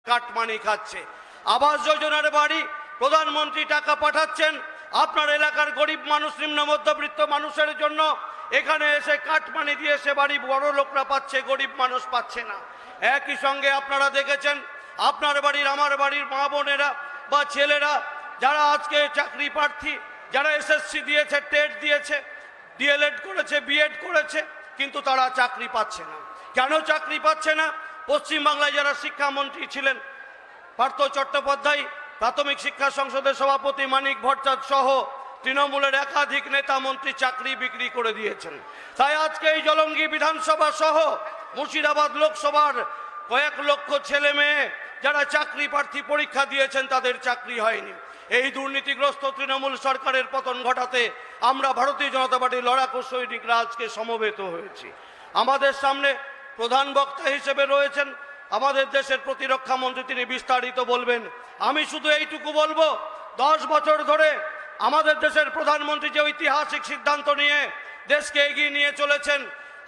Cut money খাচ্ছে। আবাস যোজনার বাড়ি প্রধানমন্ত্রী টাকা পাঠাচ্ছেন আপনার এলাকার গরিব মানুষ, নিম্ন মধ্যবিত্ত মানুষের জন্য, এখানে এসে কাটমানি দিয়ে সে বাড়ি বড় লোকরা পাচ্ছে, গরিব মানুষ পাচ্ছে না। একই সঙ্গে আপনারা দেখেছেন আপনার বাড়ির, আমার বাড়ির মা বোনেরা বা ছেলেরা যারা আজকে চাকরি প্রার্থী, যারা এসএসসি দিয়েছে, টেট দিয়েছে, ডিএলএড করেছে, বিএড করেছে, কিন্তু তারা চাকরি পাচ্ছে না। কেন চাকরি পাচ্ছে না? পশ্চিমবাংলায় যারা শিক্ষামন্ত্রী ছিলেন, পার্থ চট্টোপাধ্যায়, প্রাথমিক শিক্ষা সংসদের সভাপতি মানিক ভট্টাচার্য সহ তৃণমূলের একাধিক নেতা মন্ত্রী চাকরি বিক্রি করে দিয়েছেন। তাই আজকে এই জলঙ্গি বিধানসভা সহ মুর্শিদাবাদ লোকসভার কয়েক লক্ষ ছেলে মেয়ে যারা চাকরি প্রার্থী পরীক্ষা দিয়েছেন, তাদের চাকরি হয়নি। এই দুর্নীতিগ্রস্ত তৃণমূল সরকারের পতন ঘটাতে আমরা ভারতীয় জনতা পার্টির লড়াকু সৈনিকরা আজকে সমবেত হয়েছি। আমাদের সামনে প্রধান বক্তা হিসেবে রয়েছেন আমাদের দেশের প্রতিরক্ষা মন্ত্রী, তিনি বিস্তারিত বলবেন। আমি শুধু এইটুকু বলবো, 10 বছর ধরে আমাদের দেশের প্রধানমন্ত্রী যে ঐতিহাসিক সিদ্ধান্ত নিয়ে দেশকে এগিয়ে নিয়ে চলেছেন,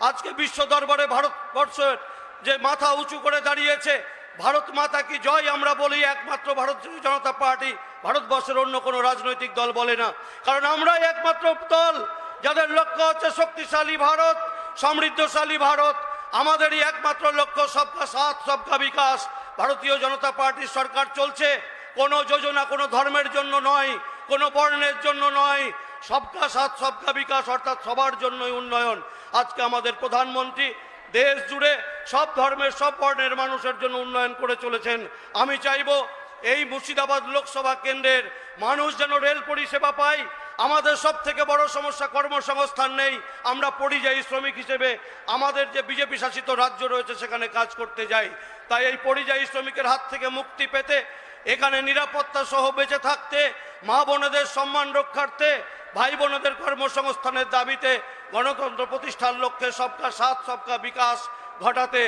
আজকে বিশ্ব দরবারে ভারতবর্ষের যে মাথা উঁচু করে দাঁড়িয়েছে, ভারত মাতা কি জয় আমরা বলি একমাত্র ভারতীয় জনতা পার্টি, ভারতবর্ষের অন্য কোনো রাজনৈতিক দল বলে না। কারণ আমরাই একমাত্র দল যাদের লক্ষ্য হচ্ছে শক্তিশালী ভারত, সমৃদ্ধশালী ভারত। আমাদেরই একমাত্র লক্ষ্য সবকা সাথ সবকা বিকাশ। ভারতীয় জনতা পার্টির সরকার চলছে কোনো যোজনা কোনো ধর্মের জন্য নয়, কোনো বর্ণের জন্য নয়, সবকা সাথ সবকা বিকাশ, অর্থাৎ সবার জন্যই উন্নয়ন। আজকে আমাদের প্রধানমন্ত্রী দেশ জুড়ে সব ধর্মের সব বর্ণের মানুষের জন্য উন্নয়ন করে চলেছেন। আমি চাইব এই মুর্শিদাবাদ লোকসভা কেন্দ্রের মানুষ যেন রেল পরিষেবা পায়। আমাদের সব থেকে বড় সমস্যা কর্মসংস্থান নেই। আমরা পরিযায়ী শ্রমিক হিসেবে আমাদের যে বিজেপি শাসিত রাজ্য রয়েছে সেখানে কাজ করতে যাই। তাই এই পরিযায়ী শ্রমিকের হাত থেকে মুক্তি পেতে, এখানে নিরাপত্তা সহ বেঁচে থাকতে, মা বোনেদের সম্মান রক্ষার্থে, ভাই বোনেদের কর্মসংস্থানের দাবিতে, গণতন্ত্র প্রতিষ্ঠার লক্ষ্যে সবকা সাথ সবকা বিকাশ ঘটাতে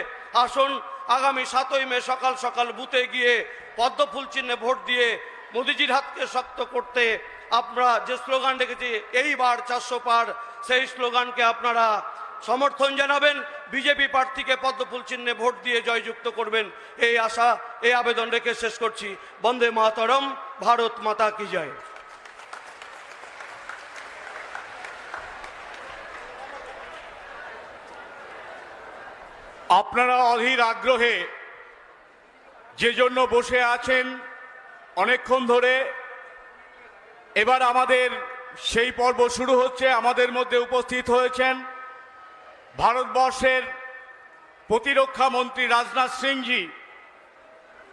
আসুন আগামী 7ই মে সকাল সকাল বুথে গিয়ে পদ্মফুল চিহ্নে ভোট দিয়ে মোদিজির হাতকে শক্ত করতে আমরা যে স্লোগান রেখেছি এইবার 400 পার, সেই স্লোগানকে আপনারা সমর্থন জানাবেন, বিজেপি প্রার্থীকে পদ্মফুল চিহ্নে ভোট দিয়ে জয়যুক্ত করবেন, এই আশা, এই আবেদন রেখে শেষ করছি। বন্দে মাতরম, ভারত মাতা কি জয়। আপনারা অধীর আগ্রহে যে জন্য বসে আছেন অনেকক্ষণ ধরে, এবার আমাদের সেই পর্ব শুরু হচ্ছে। আমাদের মধ্যে উপস্থিত হয়েছেন ভারতবর্ষের প্রতিরক্ষা মন্ত্রী রাজনাথ সিংজি,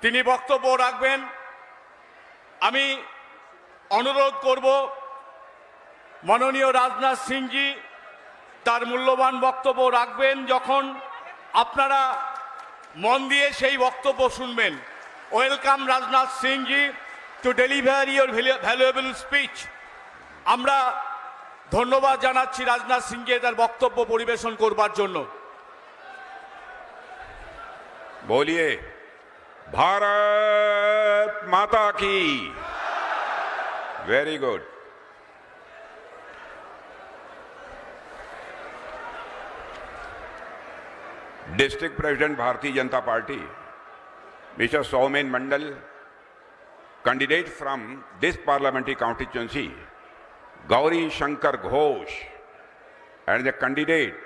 তিনি বক্তব্য রাখবেন। আমি অনুরোধ করব মাননীয় রাজনাথ সিংজি তার মূল্যবান বক্তব্য রাখবেন, যখন আপনারা মন দিয়ে সেই বক্তব্য শুনবেন। Welcome Rajnath Singhji to deliver your valuable speech. আমরা ধন্যবাদ জানাচ্ছি রাজনাথ সিংকে তার বক্তব্য পরিবেশন করবার জন্য। बोलिए भारत माता की। Very good. District president Bharatiya Janata party mister Soumen Mandal, candidate from this parliamentary constituency Gauri Shankar Ghosh, and the candidate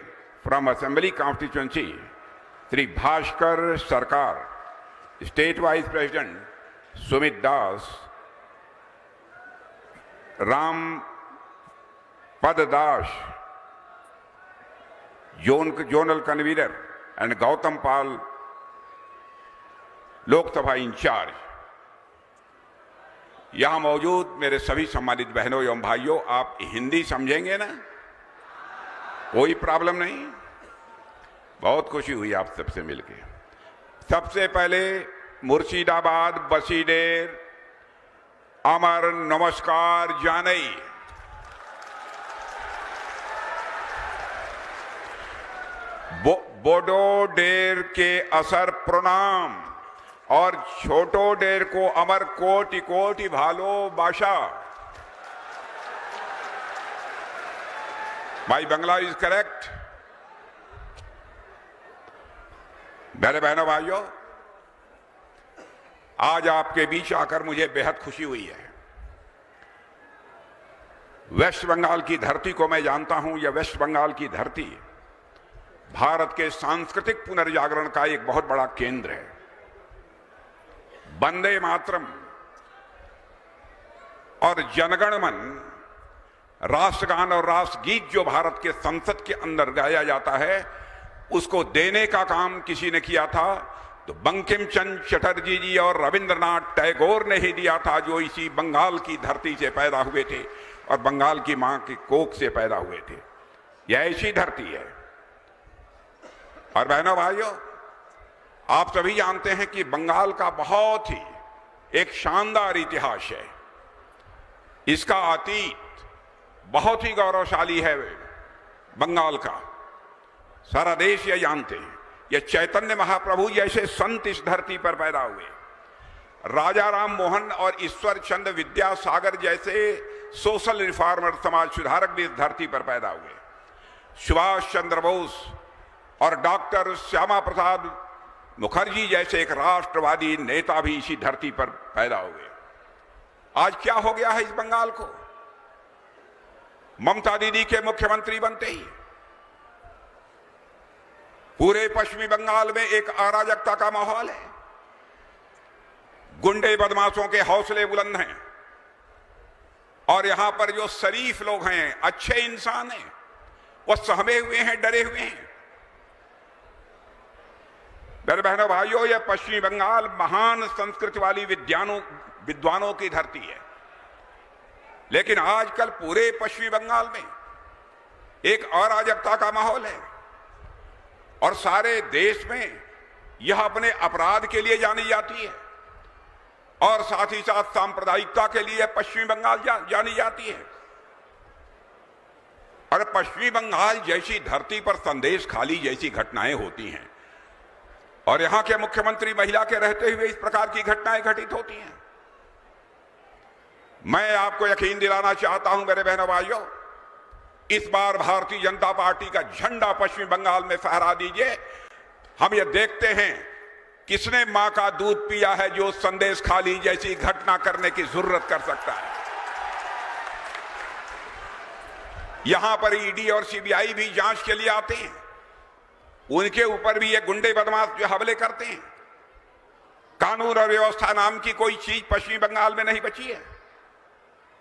from Assembly constituency Sri Bhaskar Sarkar, State Vice President Sumit Das, Ram Pad Das, Zonal Convener, and Gautam Pal, Lok Sabha Incharge। यहाँ मौजूद मेरे सभी सम्मानित बहनों एवं भाइयों, आप हिंदी समझेंगे ना? कोई प्रॉब्लम नहीं। बहुत खुशी हुई आप सबसे मिलके। सबसे पहले मुर्शिदाबाद बसीडेर अमर नमस्कार जानई। बोडो डेर के असर प्रणाम और छोटो डेर को अमर कोटि कोटि भालो बाशा। माई बंगला इज करेक्ट। मेरे बहनों भाइयों, आज आपके बीच आकर मुझे बेहद खुशी हुई है। वेस्ट बंगाल की धरती को मैं जानता हूं, यह वेस्ट बंगाल की धरती भारत के सांस्कृतिक पुनर्जागरण का एक बहुत बड़ा केंद्र है। वंदे मातरम और जनगण मन राष्ट्रगान और राष्ट्रगीत जो भारत के संसद के अंदर गाया जाता है, उसको देने का काम किसी ने किया था तो बंकिम चंद्र चटर्जी जी और रविंद्रनाथ टैगोर ने ही दिया था, जो इसी बंगाल की धरती से पैदा हुए थे और बंगाल की मां की कोख से पैदा हुए थे। यह ऐसी धरती है। और बहनों भाइयों, आप सभी जानते हैं कि बंगाल का बहुत ही एक शानदार इतिहास है। इसका अतीत बहुत ही गौरवशाली है। बंगाल का सारा देश यह जानते हैं। यह चैतन्य महाप्रभु जैसे संत इस धरती पर पैदा हुए, राजा राम मोहन और ईश्वर चंद्र विद्यासागर जैसे सोशल रिफॉर्मर समाज सुधारक भी इस धरती पर पैदा हुए, सुभाष चंद्र बोस और डॉक्टर श्यामा प्रसाद मुखर्जी जैसे एक राष्ट्रवादी नेता भी इसी धरती पर पैदा हुए। आज क्या हो गया है इस बंगाल को? ममता दीदी के मुख्यमंत्री बनते ही पूरे पश्चिमी बंगाल में एक अराजकता का माहौल है। गुंडे बदमाशों के हौसले बुलंद हैं और यहां पर जो शरीफ लोग हैं, अच्छे इंसान हैं, वो सहमे हुए हैं, डरे हुए हैं। मेरे बहनों भाइयों, यह पश्चिमी बंगाल महान संस्कृति वाली विद्वानों की धरती है, लेकिन आजकल पूरे पश्चिमी बंगाल में एक अराजकता का माहौल है और सारे देश में यह अपने अपराध के लिए जानी जाती है और साथ ही साथ सांप्रदायिकता के लिए पश्चिमी बंगाल जानी जाती है। और पश्चिमी बंगाल जैसी धरती पर संदेश खाली जैसी घटनाएं होती हैं और यहां के मुख्यमंत्री महिला के रहते हुए इस प्रकार की घटनाएं घटित होती हैं। मैं आपको यकीन दिलाना चाहता हूं मेरे बहनों भाइयों, इस बार भारतीय जनता पार्टी का झंडा पश्चिम बंगाल में फहरा दीजिए। हम ये देखते हैं किसने मां का दूध पिया है जो संदेश खाली जैसी घटना करने की जरूरत कर सकता है। यहां पर ईडी और सीबीआई भी जांच के लिए आते हैं, उनके ऊपर भी ये गुंडे बदमाश जो हमले करते हैं। कानून और व्यवस्था नाम की कोई चीज पश्चिमी बंगाल में नहीं बची है।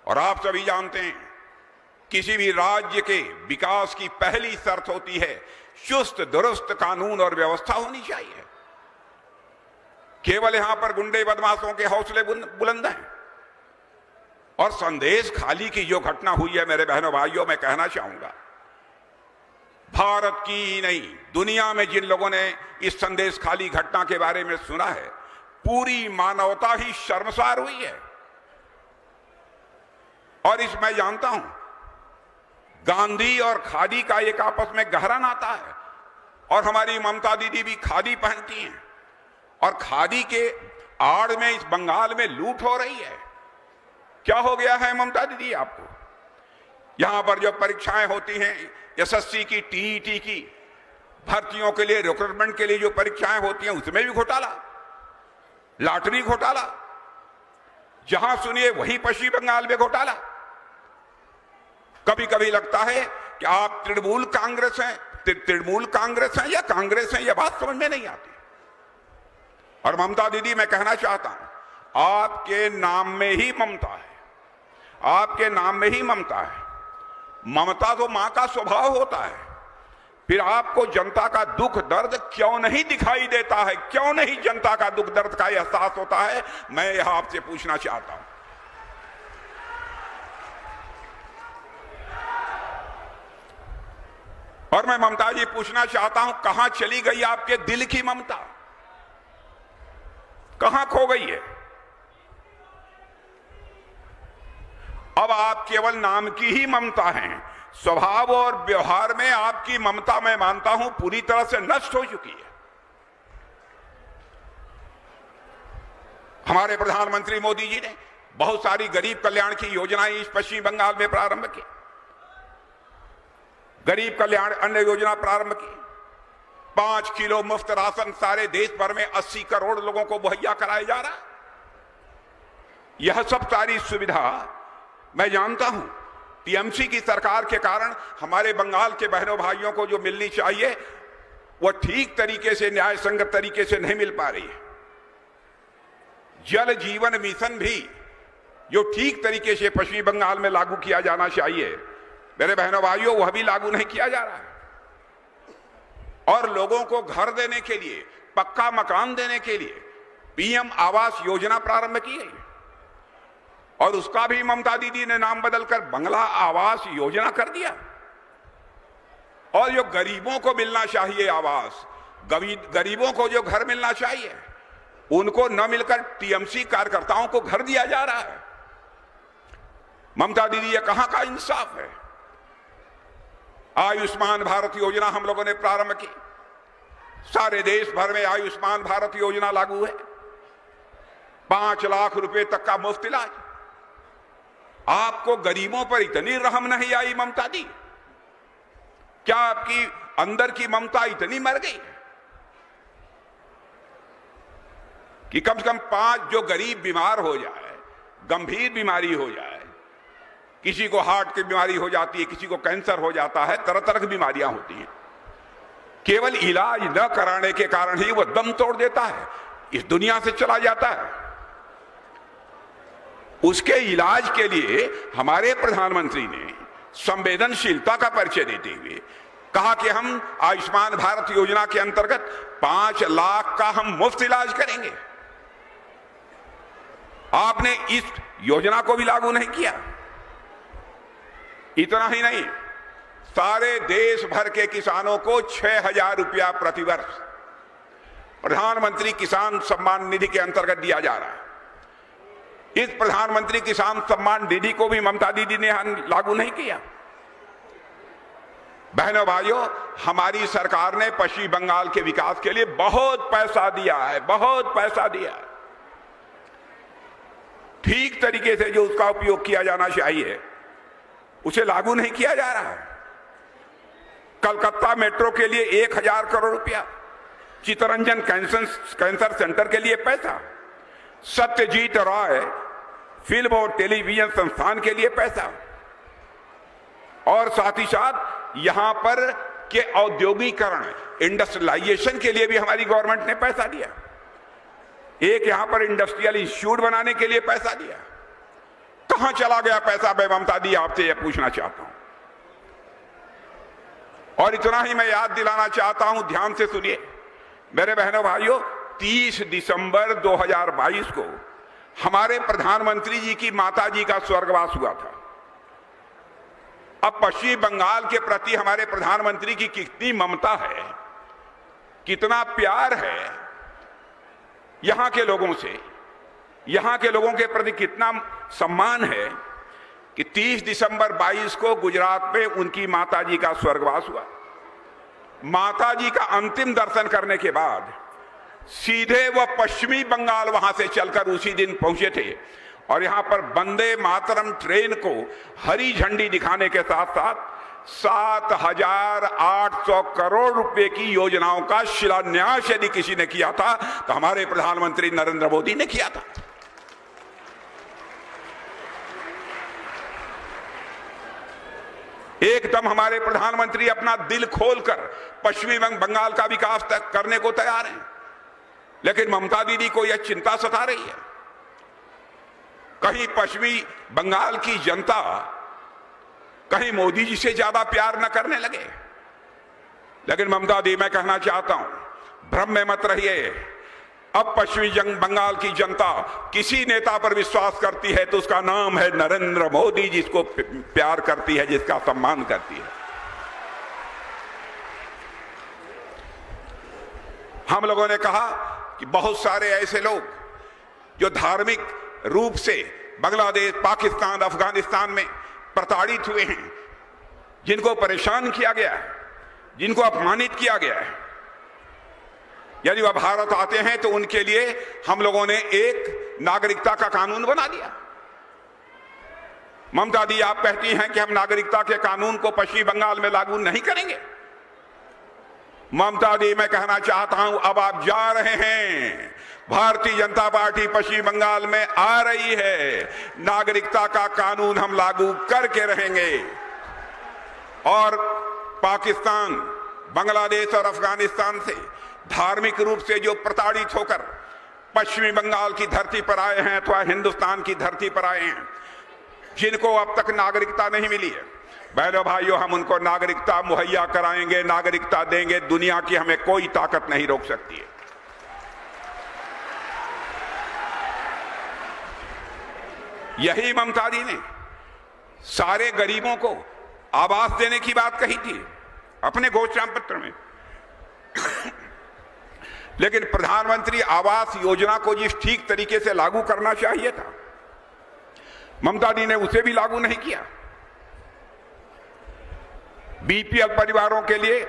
और आप सभी जानते हैं किसी भी राज्य के विकास की पहली शर्त होती है चुस्त दुरुस्त कानून और व्यवस्था होनी चाहिए। केवल यहां पर गुंडे बदमाशों के हौसले बुलंद हैं और संदेश खाली की जो घटना हुई है मेरे बहनों भाइयों, मैं कहना चाहूंगा भारत की ही नहीं दुनिया में जिन लोगों ने इस संदेश खाली घटना के बारे में सुना है, पूरी मानवता ही शर्मसार हुई है। और इस मैं जानता हूं गांधी और खादी का एक आपस में गहरा नाता है और हमारी ममता दीदी भी खादी पहनती हैं और खादी के आड़ में इस बंगाल में लूट हो रही है। क्या हो गया है ममता दीदी आपको? यहां पर जो परीक्षाएं होती हैं एसएससी की, टीईटी की, भर्तियों के लिए, रिक्रूटमेंट के लिए जो परीक्षाएं होती हैं उसमें भी घोटाला, लॉटरी घोटाला, जहां सुनिए वही पश्चिमी बंगाल में घोटाला। कभी कभी लगता है कि आप तृणमूल कांग्रेस हैं या कांग्रेस हैं, यह बात समझ में नहीं आती। और ममता दीदी, मैं कहना चाहता हूं आपके नाम में ही ममता है, आपके नाम में ही ममता है। ममता तो मां का स्वभाव होता है, फिर आपको जनता का दुख दर्द क्यों नहीं दिखाई देता है? क्यों नहीं जनता का दुख दर्द का एहसास होता है? मैं यह आपसे पूछना चाहता हूं। और मैं ममता जी पूछना चाहता हूं, कहां चली गई आपके दिल की ममता? कहां खो गई है? अब आप केवल नाम की ही ममता हैं, स्वभाव और व्यवहार में आपकी ममता मैं मानता हूं पूरी तरह से नष्ट हो चुकी है। हमारे प्रधानमंत्री मोदी जी ने बहुत सारी गरीब कल्याण की योजनाएं इस पश्चिमी बंगाल में प्रारंभ की। गरीब कल्याण अन्न योजना प्रारंभ की, 5 किलो मुफ्त राशन सारे देश भर में 80 करोड़ लोगों को मुहैया कराया जा रहा है। यह सब सारी सुविधा मैं जानता हूं टीएमसी की सरकार के कारण हमारे बंगाल के बहनों भाइयों को जो मिलनी चाहिए वह ठीक तरीके से, न्याय संगत तरीके से नहीं मिल पा रही है। जल जीवन मिशन भी जो ठीक तरीके से पश्चिमी बंगाल में लागू किया जाना चाहिए, मेरे बहनों भाइयों, वह भी लागू नहीं किया जा रहा है। और लोगों को घर देने के लिए, पक्का मकान देने के लिए पीएम आवास योजना प्रारंभ की गई और उसका भी ममता दीदी ने नाम बदलकर बंगला आवास योजना कर दिया। और जो गरीबों को मिलना चाहिए आवास, गरीबों को जो घर मिलना चाहिए, उनको न मिलकर टीएमसी कार्यकर्ताओं को घर दिया जा रहा है। ममता दीदी, ये कहां का इंसाफ है? आयुष्मान भारत योजना हम लोगों ने प्रारंभ की, सारे देश भर में आयुष्मान भारत योजना लागू है, 5 लाख रुपए तक का मुफ्त इलाज। आपको गरीबों पर इतनी रहम नहीं आई ममता दी? क्या आपकी अंदर की ममता इतनी मर गई कि कम से कम 5 जो गरीब बीमार हो जाए, गंभीर बीमारी हो जाए, किसी को हार्ट की बीमारी हो जाती है, किसी को कैंसर हो जाता है, तरह तरह की बीमारियां होती हैं, केवल इलाज न कराने के कारण ही वह दम तोड़ देता है, इस दुनिया से चला जाता है। उसके इलाज के लिए हमारे प्रधानमंत्री ने संवेदनशीलता का परिचय देते हुए कहा कि हम आयुष्मान भारत योजना के अंतर्गत 5 लाख का हम मुफ्त इलाज करेंगे। आपने इस योजना को भी लागू नहीं किया। इतना ही नहीं, सारे देश भर के किसानों को 6,000 रुपया प्रतिवर्ष प्रधानमंत्री किसान सम्मान निधि के अंतर्गत दिया जा रहा है। इस प्रधानमंत्री किसान सम्मान निधि को भी ममता दीदी ने लागू नहीं किया। बहनों भाइयों, हमारी सरकार ने पश्चिमी बंगाल के विकास के लिए बहुत पैसा दिया है, बहुत पैसा दिया है। ठीक तरीके से जो उसका उपयोग किया जाना चाहिए उसे लागू नहीं किया जा रहा है। कलकत्ता मेट्रो के लिए 1,000 करोड़ रुपया, चित्तरंजन कैंसर सेंटर के लिए पैसा, सत्यजीत राय फिल्म और टेलीविजन संस्थान के लिए पैसा, और साथ ही साथ यहां पर के औद्योगिकरण, इंडस्ट्रियलाइजेशन के लिए भी हमारी गवर्नमेंट ने पैसा दिया। एक यहां पर इंडस्ट्रियल इंस्टीट्यूट बनाने के लिए पैसा दिया। कहां चला गया पैसा? मैं ममता दी आपसे यह पूछना चाहता हूं। और इतना ही मैं याद दिलाना चाहता हूं, ध्यान से सुनिए मेरे बहनों भाइयों, 30 दिसंबर 2022 को हमारे प्रधानमंत्री जी की माता जी का स्वर्गवास हुआ था। अब पश्चिमी बंगाल के प्रति हमारे प्रधानमंत्री की कितनी ममता है, कितना प्यार है यहां के लोगों से, यहां के लोगों के प्रति कितना सम्मान है कि 30 दिसंबर 22 को गुजरात में उनकी माता जी का स्वर्गवास हुआ। माता जी का अंतिम दर्शन करने के बाद सीधे वह पश्चिमी बंगाल वहां से चलकर उसी दिन पहुंचे थे और यहां पर वंदे मातरम ट्रेन को हरी झंडी दिखाने के साथ साथ 7,800 करोड़ रुपए की योजनाओं का शिलान्यास यदि किसी ने किया था तो हमारे प्रधानमंत्री नरेंद्र मोदी ने किया था। एकदम हमारे प्रधानमंत्री अपना दिल खोलकर पश्चिमी बंगाल का विकास तक करने को तैयार हैं, लेकिन ममता दीदी को यह चिंता सता रही है कहीं पश्चिमी बंगाल की जनता कहीं मोदी जी से ज्यादा प्यार न करने लगे। लेकिन ममता दी, मैं कहना चाहता हूं, भ्रम में मत रहिए। अब पश्चिमी बंगाल की जनता किसी नेता पर विश्वास करती है तो उसका नाम है नरेंद्र मोदी, जिसको प्यार करती है, जिसका सम्मान करती है। हम लोगों ने कहा कि बहुत सारे ऐसे लोग जो धार्मिक रूप से बांग्लादेश, पाकिस्तान, अफगानिस्तान में प्रताड़ित हुए हैं, जिनको परेशान किया गया है, जिनको अपमानित किया गया है, यदि वह भारत आते हैं तो उनके लिए हम लोगों ने एक नागरिकता का कानून बना दिया। ममता दी, आप कहती हैं कि हम नागरिकता के कानून को पश्चिमी बंगाल में लागू नहीं करेंगे। ममता दी, मैं कहना चाहता हूं, अब आप जा रहे हैं, भारतीय जनता पार्टी पश्चिम बंगाल में आ रही है, नागरिकता का कानून हम लागू करके रहेंगे। और पाकिस्तान, बांग्लादेश और अफगानिस्तान से धार्मिक रूप से जो प्रताड़ित होकर पश्चिमी बंगाल की धरती पर आए हैं अथवा हिंदुस्तान की धरती पर आए हैं, जिनको अब तक नागरिकता नहीं मिली है, बहनों भाइयों, हम उनको नागरिकता मुहैया कराएंगे, नागरिकता देंगे। दुनिया की हमें कोई ताकत नहीं रोक सकती है। यही ममता दी ने सारे गरीबों को आवास देने की बात कही थी अपने घोषणा पत्र में, लेकिन प्रधानमंत्री आवास योजना को जिस ठीक तरीके से लागू करना चाहिए था, ममता दी ने उसे भी लागू नहीं किया। बीपीएल परिवारों के लिए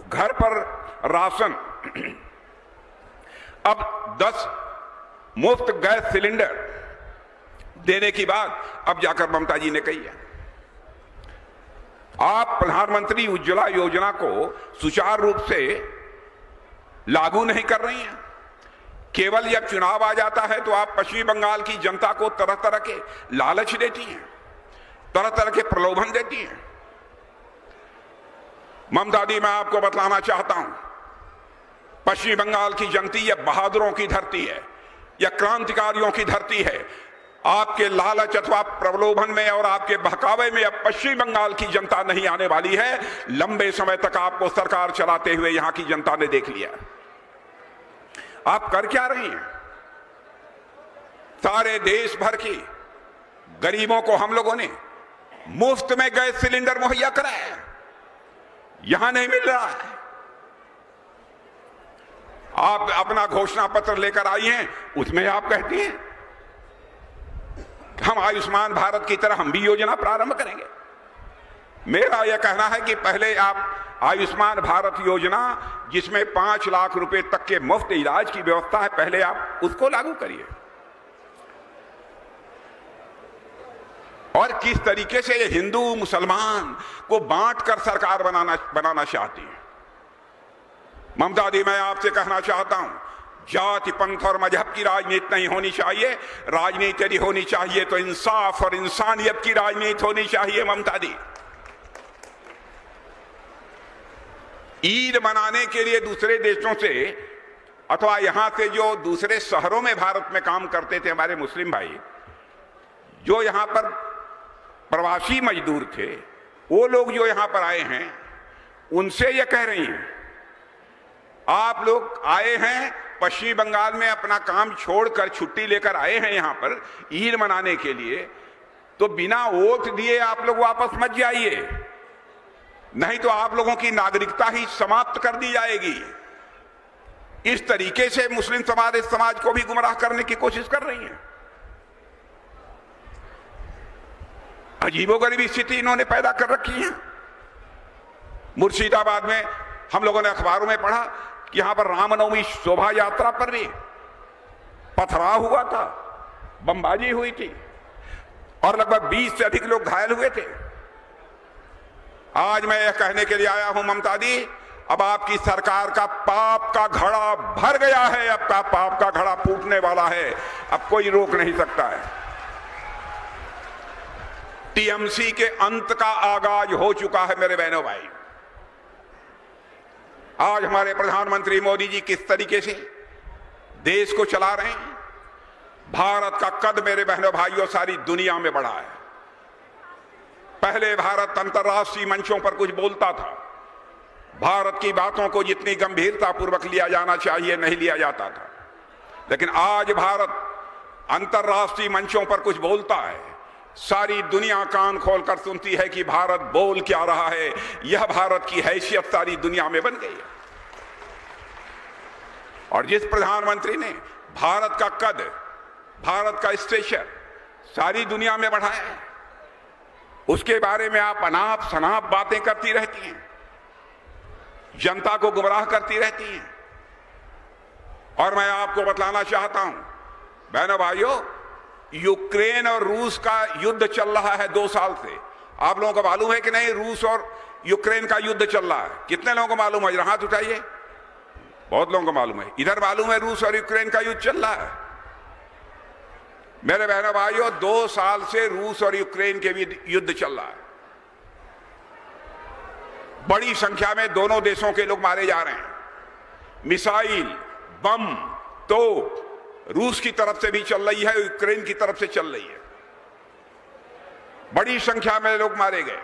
घर पर राशन, अब 10 मुफ्त गैस सिलेंडर देने की बात अब जाकर ममता जी ने कही है। आप प्रधानमंत्री उज्ज्वला योजना को सुचारू रूप से लागू नहीं कर रही हैं। केवल जब चुनाव आ जाता है तो आप पश्चिम बंगाल की जनता को तरह तरह के लालच देती हैं, तरह तरह के प्रलोभन देती हैं। ममता दी, मैं आपको बतलाना चाहता हूं, पश्चिम बंगाल की जनता यह बहादुरों की धरती है, यह क्रांतिकारियों की धरती है। आपके लालच अथवा प्रलोभन में और आपके बहकावे में अब पश्चिम बंगाल की जनता नहीं आने वाली है। लंबे समय तक आपको सरकार चलाते हुए यहां की जनता ने देख लिया। आप कर क्या रही हैं? सारे देश भर की गरीबों को हम लोगों ने मुफ्त में गैस सिलेंडर मुहैया कराया है, यहां नहीं मिल रहा है। आप अपना घोषणा पत्र लेकर आई हैं, उसमें आप कहती हैं हम आयुष्मान भारत की तरह हम भी योजना प्रारंभ करेंगे। मेरा यह कहना है कि पहले आप आयुष्मान भारत योजना, जिसमें 5 लाख रुपए तक के मुफ्त इलाज की व्यवस्था है, पहले आप उसको लागू करिए। और किस तरीके से ये हिंदू मुसलमान को बांटकर सरकार बनाना चाहती है। ममता दी, मैं आपसे कहना चाहता हूं, जाति, पंथ और मजहब की राजनीति नहीं होनी चाहिए। राजनीति यदि होनी चाहिए तो इंसाफ और इंसानियत की राजनीति होनी चाहिए। ममता दी, ईद मनाने के लिए दूसरे देशों से अथवा यहां से जो दूसरे शहरों में भारत में काम करते थे हमारे मुस्लिम भाई, जो यहां पर प्रवासी मजदूर थे, वो लोग जो यहां पर आए हैं, उनसे ये कह रही हैं, आप लोग आए हैं पश्चिम बंगाल में, अपना काम छोड़कर छुट्टी लेकर आए हैं यहां पर ईद मनाने के लिए, तो बिना वोट दिए आप लोग वापस मत जाइए, नहीं तो आप लोगों की नागरिकता ही समाप्त कर दी जाएगी। इस तरीके से मुस्लिम समाज इस समाज को भी गुमराह करने की कोशिश कर रही है। अजीबोगरीब स्थिति इन्होंने पैदा कर रखी है। मुर्शिदाबाद में हम लोगों ने अखबारों में पढ़ा कि यहां पर रामनवमी शोभा यात्रा पर भी पथराव हुआ था, बमबाजी हुई थी और लगभग 20 से अधिक लोग घायल हुए थे। आज मैं यह कहने के लिए आया हूं, ममता दी, अब आपकी सरकार का पाप का घड़ा भर गया है, अब का पाप का घड़ा फूटने वाला है, अब कोई रोक नहीं सकता है। टीएमसी के अंत का आगाज हो चुका है मेरे बहनों भाई। आज हमारे प्रधानमंत्री मोदी जी किस तरीके से देश को चला रहे हैं। भारत का कद मेरे बहनों भाइयों सारी दुनिया में बढ़ा है। पहले भारत अंतर्राष्ट्रीय मंचों पर कुछ बोलता था, भारत की बातों को जितनी गंभीरता पूर्वक लिया जाना चाहिए नहीं लिया जाता था, लेकिन आज भारत अंतर्राष्ट्रीय मंचों पर कुछ बोलता है, सारी दुनिया कान खोलकर सुनती है कि भारत बोल क्या रहा है। यह भारत की हैसियत सारी दुनिया में बन गई है। और जिस प्रधानमंत्री ने भारत का कद, भारत का स्टेचर सारी दुनिया में बढ़ाया है, उसके बारे में आप अनाप शनाप बातें करती रहती हैं, जनता को गुमराह करती रहती हैं। और मैं आपको बतलाना चाहता हूं बहनों भाइयों, यूक्रेन और रूस का युद्ध चल रहा है 2 साल से। आप लोगों को मालूम है कि नहीं, रूस और यूक्रेन का युद्ध चल रहा है। कितने लोगों को मालूम है? हाथ उठाइए। बहुत लोगों को मालूम है। इधर मालूम है रूस और यूक्रेन का युद्ध चल रहा है। मेरे बहनों भाइयों, 2 साल से रूस और यूक्रेन के युद्ध चल रहा है। बड़ी संख्या में दोनों देशों के लोग मारे जा रहे हैं। मिसाइल, बम, तोप रूस की तरफ से भी चल रही है, यूक्रेन की तरफ से चल रही है। बड़ी संख्या में लोग मारे गए।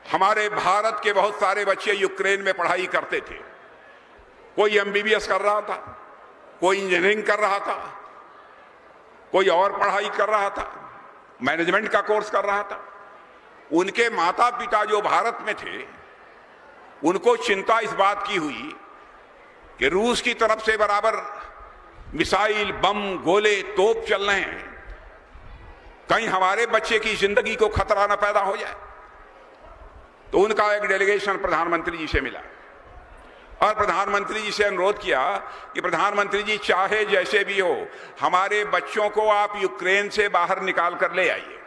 हमारे भारत के बहुत सारे बच्चे यूक्रेन में पढ़ाई करते थे। कोई एमबीबीएस कर रहा था, कोई इंजीनियरिंग कर रहा था, कोई और पढ़ाई कर रहा था, मैनेजमेंट का कोर्स कर रहा था। उनके माता पिता जो भारत में थे, उनको चिंता इस बात की हुई कि रूस की तरफ से बराबर मिसाइल, बम, गोले, तोप चल रहे हैं, कहीं हमारे बच्चे की जिंदगी को खतरा न पैदा हो जाए। तो उनका एक डेलीगेशन प्रधानमंत्री जी से मिला और प्रधानमंत्री जी से अनुरोध किया कि प्रधानमंत्री जी, चाहे जैसे भी हो, हमारे बच्चों को आप यूक्रेन से बाहर निकाल कर ले आइए।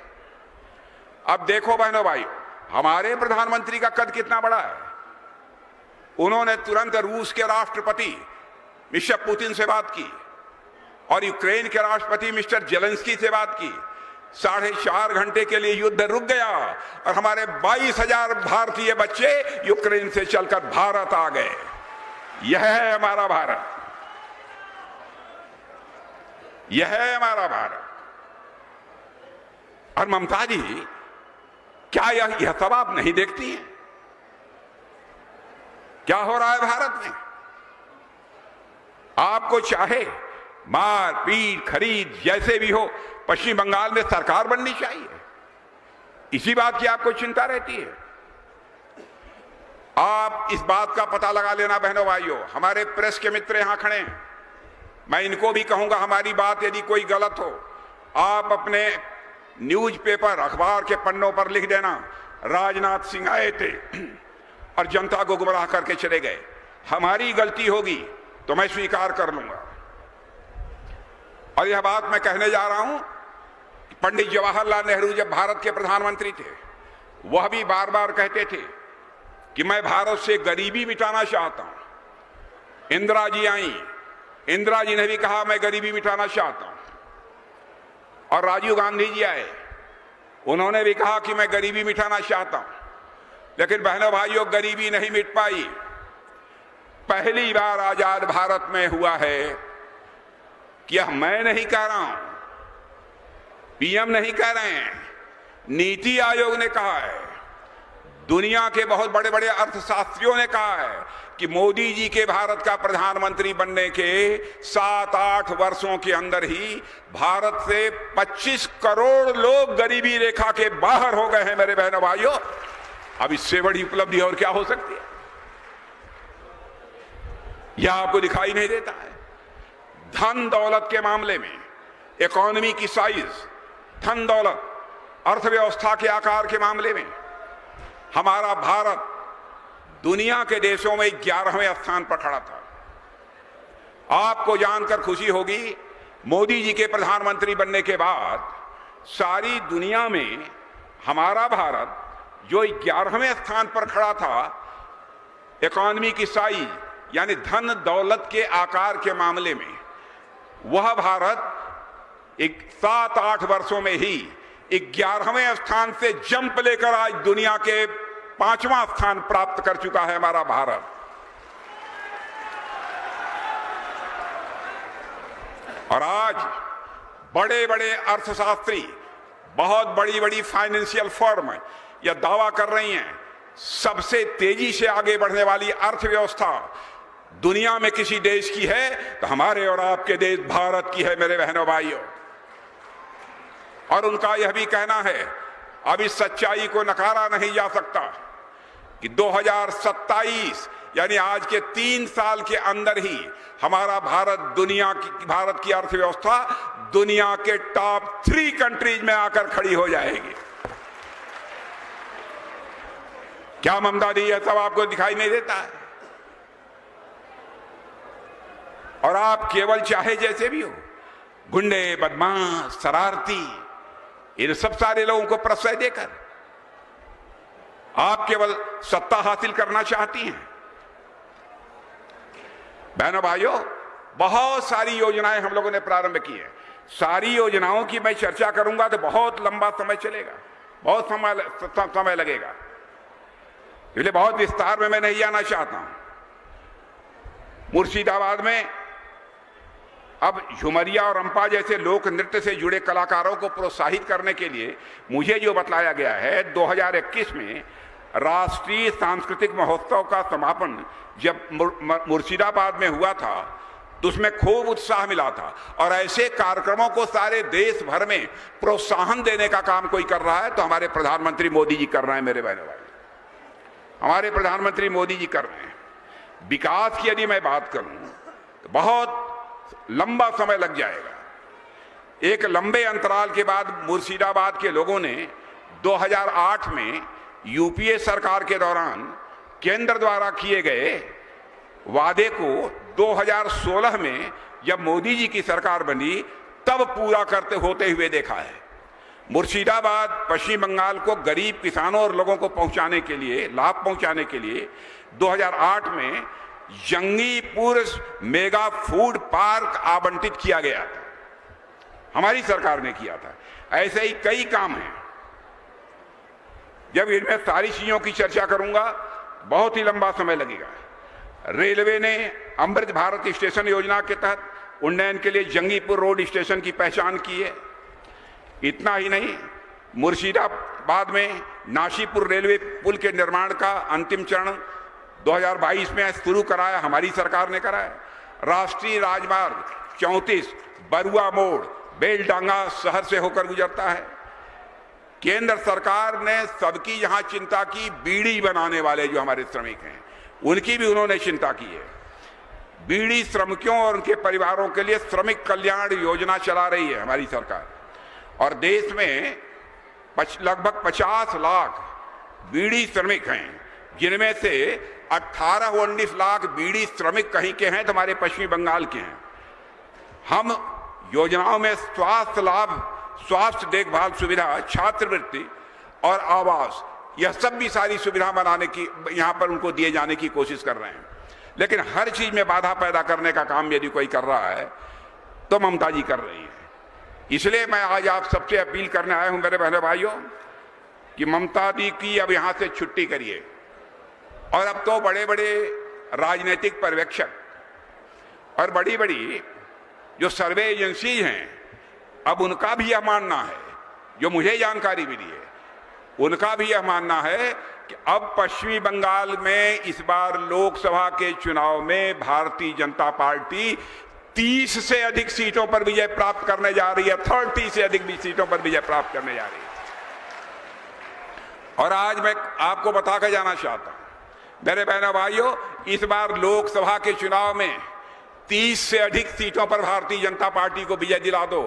अब देखो बहनों भाई, हमारे प्रधानमंत्री का कद कितना बड़ा है। उन्होंने तुरंत रूस के राष्ट्रपति मिस्टर पुतिन से बात की और यूक्रेन के राष्ट्रपति मिस्टर जेलेंस्की से बात की। 4.5 घंटे के लिए युद्ध रुक गया और हमारे 22,000 भारतीय बच्चे यूक्रेन से चलकर भारत आ गए। यह है हमारा भारत, यह है हमारा भारत। और ममता जी, क्या यह सब आप नहीं देखती हैं? क्या हो रहा है भारत में? आपको चाहे मार पीट खरीद जैसे भी हो, पश्चिम बंगाल में सरकार बननी चाहिए। इसी बात की आपको चिंता रहती है। आप इस बात का पता लगा लेना बहनों भाइयों। हमारे प्रेस के मित्र यहां खड़े हैं, मैं इनको भी कहूंगा, हमारी बात यदि कोई गलत हो, आप अपने न्यूज़पेपर, अखबार के पन्नों पर लिख देना, राजनाथ सिंह आए थे और जनता को गुमराह करके चले गए। हमारी गलती होगी तो मैं स्वीकार कर लूंगा। और यह बात मैं कहने जा रहा हूं, पंडित जवाहरलाल नेहरू जब भारत के प्रधानमंत्री थे, वह भी बार बार कहते थे कि मैं भारत से गरीबी मिटाना चाहता हूं। इंदिरा जी आई, इंदिरा जी ने भी कहा मैं गरीबी मिटाना चाहता हूं। और राजीव गांधी जी आए, उन्होंने भी कहा कि मैं गरीबी मिटाना चाहता हूं। लेकिन बहनों भाइयों, गरीबी नहीं मिट पाई। पहली बार आजाद भारत में हुआ है कि यह मैं नहीं कह रहा हूं, पीएम नहीं कह रहे हैं, नीति आयोग ने कहा है, दुनिया के बहुत बड़े बड़े अर्थशास्त्रियों ने कहा है कि मोदी जी के भारत का प्रधानमंत्री बनने के 7-8 वर्षों के अंदर ही भारत से 25 करोड़ लोग गरीबी रेखा के बाहर हो गए हैं। मेरे बहनों भाइयों, अब इससे बड़ी उपलब्धि और क्या हो सकती है? यह आपको दिखाई नहीं देता है? धन दौलत के मामले में, इकोनॉमी की साइज, धन दौलत, अर्थव्यवस्था के आकार के मामले में हमारा भारत दुनिया के देशों में 11वें स्थान पर खड़ा था। आपको जानकर खुशी होगी, मोदी जी के प्रधानमंत्री बनने के बाद सारी दुनिया में हमारा भारत जो 11वें स्थान पर खड़ा था इकोनॉमी की साइज यानी धन दौलत के आकार के मामले में, वह भारत 7-8 वर्षों में ही 11वें स्थान से जंप लेकर आज दुनिया के 5वां स्थान प्राप्त कर चुका है हमारा भारत। और आज बड़े बड़े अर्थशास्त्री, बहुत बड़ी बड़ी फाइनेंशियल फर्म यह दावा कर रही हैं, सबसे तेजी से आगे बढ़ने वाली अर्थव्यवस्था दुनिया में किसी देश की है तो हमारे और आपके देश भारत की है। मेरे बहनों भाइयों, और उनका यह भी कहना है, अब इस सच्चाई को नकारा नहीं जा सकता कि 2027 यानी आज के 3 साल के अंदर ही हमारा भारत भारत की अर्थव्यवस्था दुनिया के टॉप 3 कंट्रीज में आकर खड़ी हो जाएगी। क्या ममता दी, यह सब आपको दिखाई नहीं देता है? और आप केवल चाहे जैसे भी हो, गुंडे, बदमाश, शरारती, इन सब सारे लोगों को प्रश्रय देकर आप केवल सत्ता हासिल करना चाहती हैं। बहनों भाइयों, बहुत सारी योजनाएं हम लोगों ने प्रारंभ की है। सारी योजनाओं की मैं चर्चा करूंगा तो बहुत लंबा समय चलेगा, बहुत समय लगेगा, इसलिए बहुत विस्तार में मैं नहीं जाना चाहता हूं। मुर्शिदाबाद में अब झुमरिया और रंपा जैसे लोक नृत्य से जुड़े कलाकारों को प्रोत्साहित करने के लिए मुझे जो बतलाया गया है, 2021 में राष्ट्रीय सांस्कृतिक महोत्सव का समापन जब मुर्शिदाबाद में हुआ था तो उसमें खूब उत्साह मिला था। और ऐसे कार्यक्रमों को सारे देश भर में प्रोत्साहन देने का काम कोई कर रहा है तो हमारे प्रधानमंत्री मोदी जी कर रहे हैं। मेरे बहनों भाई, हमारे प्रधानमंत्री मोदी जी कर रहे हैं। विकास की यदि मैं बात करूं तो बहुत लंबा समय लग जाएगा। एक लंबे अंतराल के बाद मुर्शिदाबाद के लोगों ने 2008 में यूपीए सरकार के दौरान केंद्र द्वारा किए गए वादे को 2016 में जब मोदी जी की सरकार बनी तब पूरा करते होते हुए देखा है। मुर्शिदाबाद पश्चिम बंगाल को गरीब किसानों और लोगों को पहुंचाने के लिए, लाभ पहुंचाने के लिए 2008 में जंगीपुर मेगा फूड पार्क आवंटित किया गया था, हमारी सरकार ने किया था। ऐसे ही कई काम हैं। जब इनमें सारी चीजों की चर्चा करूंगा बहुत ही लंबा समय लगेगा। रेलवे ने अमृत भारत स्टेशन योजना के तहत उन्नयन के लिए जंगीपुर रोड स्टेशन की पहचान की है। इतना ही नहीं, मुर्शिदाबाद में नाशीपुर रेलवे पुल के निर्माण का अंतिम चरण 2022 में शुरू कराया, हमारी सरकार ने कराया। राष्ट्रीय राजमार्ग 34 बरुआ मोड़ बेलडांगा शहर से होकर गुजरता है। केंद्र सरकार ने सबकी यहां चिंता की, बीड़ी बनाने वाले जो हमारे श्रमिक हैं उनकी भी उन्होंने चिंता की है। बीड़ी श्रमिकों और उनके परिवारों के लिए श्रमिक कल्याण योजना चला रही है हमारी सरकार। और देश में लगभग 50 लाख बीड़ी श्रमिक हैं, जिनमें से 18-19 लाख बीड़ी श्रमिक कहीं के हैं तो हमारे पश्चिमी बंगाल के हैं। हम योजनाओं में स्वास्थ्य लाभ, स्वास्थ्य देखभाल सुविधा, छात्रवृत्ति और आवास, यह सब भी सारी सुविधा बनाने की, यहां पर उनको दिए जाने की कोशिश कर रहे हैं। लेकिन हर चीज में बाधा पैदा करने का काम यदि कोई कर रहा है तो ममता जी कर रही है। इसलिए मैं आज आप सबसे अपील करने आया हूं मेरे बहनों भाइयों कि ममता जी की अब यहां से छुट्टी करिए। और अब तो बड़े बड़े राजनीतिक पर्यवेक्षक और बड़ी बड़ी जो सर्वे एजेंसी हैं, अब उनका भी यह मानना है, जो मुझे जानकारी मिली है, उनका भी यह मानना है कि अब पश्चिमी बंगाल में इस बार लोकसभा के चुनाव में भारतीय जनता पार्टी 30 से अधिक सीटों पर विजय प्राप्त करने जा रही है, 30 से अधिक सीटों पर विजय प्राप्त करने जा रही है। और आज मैं आपको बता कर जाना चाहता हूं मेरे बहनों भाइयों, इस बार लोकसभा के चुनाव में 30 से अधिक सीटों पर भारतीय जनता पार्टी को विजय दिला दो।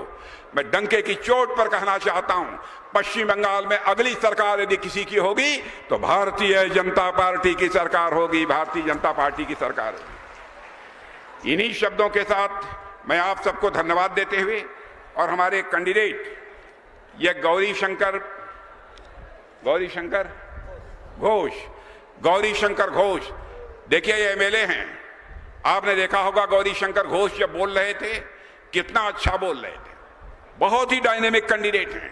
मैं डंके की चोट पर कहना चाहता हूं, पश्चिम बंगाल में अगली सरकार यदि किसी की होगी तो भारतीय जनता पार्टी की सरकार होगी, भारतीय जनता पार्टी की सरकार होगी। इन्हीं शब्दों के साथ मैं आप सबको धन्यवाद देते हुए और हमारे कैंडिडेट ये गौरी शंकर घोष, देखिए ये एमएलए हैं। आपने देखा होगा गौरी शंकर घोष जब बोल रहे थे कितना अच्छा बोल रहे थे, बहुत ही डायनेमिक कैंडिडेट हैं।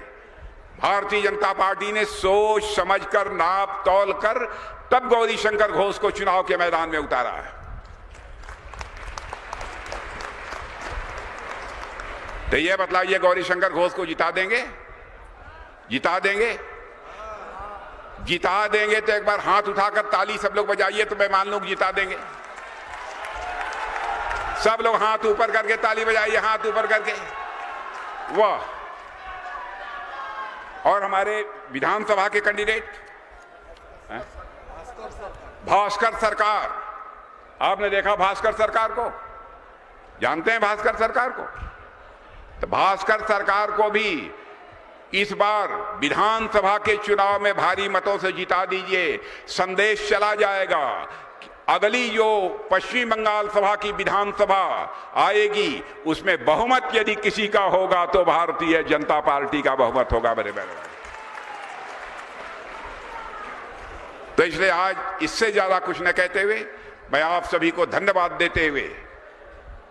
भारतीय जनता पार्टी ने सोच समझकर, नाप तौल कर तब गौरी शंकर घोष को चुनाव के मैदान में उतारा है। तो ये बतलाइए, गौरी शंकर घोष को जिता देंगे? जिता देंगे? जिता देंगे तो एक बार हाथ उठाकर ताली सब लोग बजाइए तो मैं मान लूं जिता देंगे। सब लोग हाथ ऊपर करके ताली बजाइए, हाथ ऊपर करके, वाह। और हमारे विधानसभा के कैंडिडेट भास्कर सरकार, आपने देखा भास्कर सरकार को, जानते हैं भास्कर सरकार को? तो भास्कर सरकार को भी इस बार विधानसभा के चुनाव में भारी मतों से जिता दीजिए। संदेश चला जाएगा कि अगली जो पश्चिम बंगाल सभा की विधानसभा आएगी उसमें बहुमत यदि किसी का होगा तो भारतीय जनता पार्टी का बहुमत होगा। मेरे बहनों, तो इसलिए आज इससे ज्यादा कुछ न कहते हुए मैं आप सभी को धन्यवाद देते हुए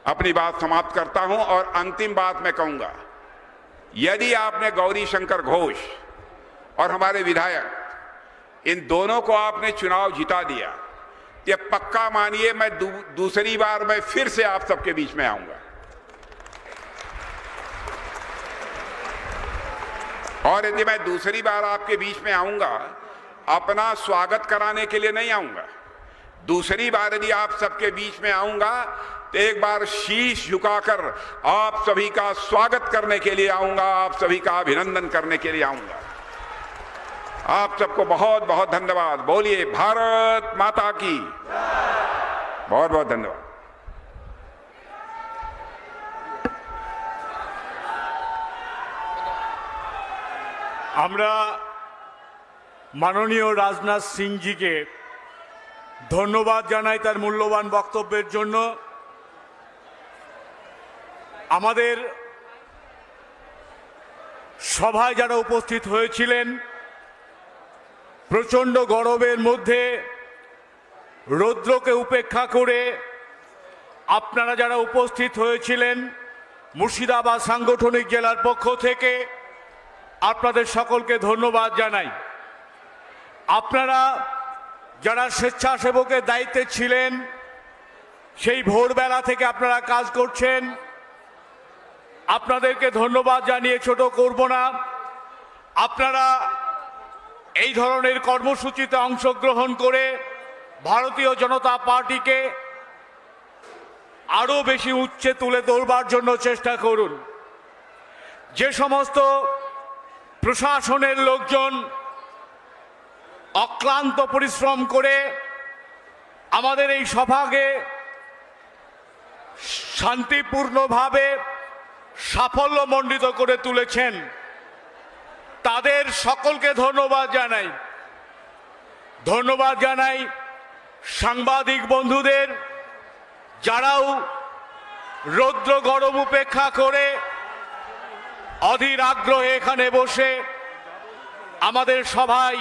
अपनी बात समाप्त करता हूं। और अंतिम बात मैं कहूंगा, यदि आपने गौरी शंकर घोष और हमारे विधायक इन दोनों को आपने चुनाव जिता दिया, ये पक्का मानिए मैं दूसरी बार मैं फिर से आप सबके बीच में आऊंगा। और यदि मैं दूसरी बार आपके बीच में आऊंगा, अपना स्वागत कराने के लिए नहीं आऊंगा। दूसरी बार यदि आप सबके बीच में आऊंगा तो एक बार शीश झुकाकर आप सभी का स्वागत करने के लिए आऊंगा, आप सभी का अभिनंदन करने के लिए आऊंगा। आप सबको बहुत बहुत धन्यवाद। बोलिए भारत माता की। बहुत बहुत धन्यवाद। আমরা মাননীয় রাজনাথ সিংজিকে ধন্যবাদ জানাই তার মূল্যবান বক্তব্যের জন্য। আমাদের সভায় যারা উপস্থিত হয়েছিলেন, প্রচণ্ড গরমের মধ্যে রৌদ্রকে উপেক্ষা করে আপনারা যারা উপস্থিত হয়েছিলেন, মুর্শিদাবাদ সাংগঠনিক জেলার পক্ষ থেকে আপনাদের সকলকে ধন্যবাদ জানাই। আপনারা যারা স্বেচ্ছাসেবকের দায়িত্বে ছিলেন, সেই ভোরবেলা থেকে আপনারা কাজ করছেন, আপনাদেরকে ধন্যবাদ জানিয়ে ছোট করব না। আপনারা এই ধরনের কর্মসূচিতে অংশগ্রহণ করে ভারতীয় জনতা পার্টিকে আরও বেশি উচ্চে তুলে ধরবার জন্য চেষ্টা করুন। যে সমস্ত প্রশাসনের লোকজন অক্লান্ত পরিশ্রম করে আমাদের এই সভাকে শান্তিপূর্ণভাবে সাফল্যমণ্ডিত করে তুলেছেন, তাদের সকলকে ধন্যবাদ জানাই। ধন্যবাদ জানাই সাংবাদিক বন্ধুদের, যারাও রৌদ্র গরম উপেক্ষা করে অধীর আগ্রহে এখানে বসে আমাদের সভায়